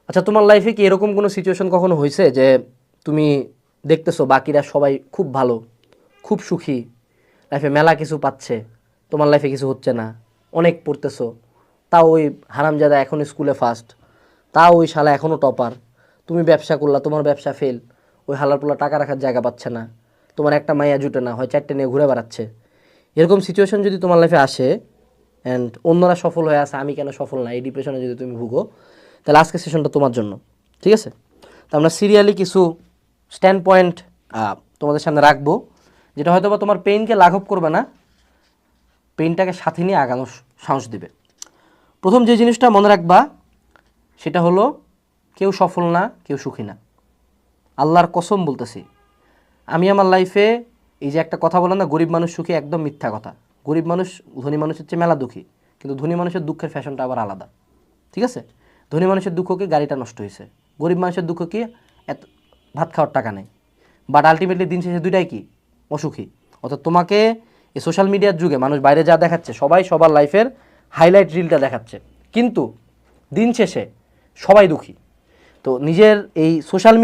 আচ্ছা, তোমার লাইফে কি এরকম কোনো সিচুয়েশন কখনো হয়েছে যে তুমি দেখতেছো বাকিরা সবাই খুব ভালো, খুব সুখী, লাইফে মেলা কিছু পাচ্ছে, তোমার লাইফে কিছু হচ্ছে না, অনেক পড়তেছো, তাও ওই হারামজাদা এখন স্কুলে ফার্স্ট, তাও ওই শালা এখনও টপার, তুমি ব্যবসা করলা, তোমার ব্যবসা ফেল, ওই হালার পোলা টাকা রাখার জায়গা পাচ্ছে না, তোমার একটা মাইয়া জুটে না, হয় চারটে নিয়ে ঘুরে বেড়াচ্ছে, এরকম সিচুয়েশন যদি তোমার লাইফে আসে অ্যান্ড অন্যরা সফল হয়ে আছে, আমি কেন সফল না, এই ডিপ্রেশনে যদি তুমি ভুগো, তাহলে আজকের সেশনটা তোমার জন্য। ঠিক আছে? তো আমরা সিরিয়ালি কিছু স্ট্যান্ড পয়েন্ট তোমাদের সামনে রাখবো, যেটা হয়তো বা তোমার পেইনকে লাঘব করবে না, পেইনটাকে সাথে নিয়ে আগানোর সাহস দিবে। প্রথম যে জিনিসটা মনে রাখবা সেটা হলো, কেউ সফল না, কেউ সুখী না। আল্লাহর কসম বলতেছি, আমি আমার লাইফে এই যে একটা কথা বললাম না, গরিব মানুষ সুখী, একদম মিথ্যা কথা। গরিব মানুষ ধনী মানুষের চেয়ে মেলা দুঃখী, কিন্তু ধনী মানুষের দুঃখের ফ্যাশনটা আবার আলাদা। ঠিক আছে? ধনী মানুষের দুঃখ কি গাড়িটা নষ্ট হয়েছে, গরিব মানুষের দুঃখ কি এত ভাত খাওয়ার টাকা নেই। বাট আলটিমেটলি দিন শেষে দুইটাই কি অসুখী। অর্থাৎ তোমাকে এই সোশ্যাল মিডিয়ার যুগে মানুষ বাইরে যা দেখাচ্ছে, সবাই সবার লাইফের হাইলাইট রিলটা দেখাচ্ছে, কিন্তু দিন শেষে সবাই দুঃখী। তো নিজের এই সোশ্যাল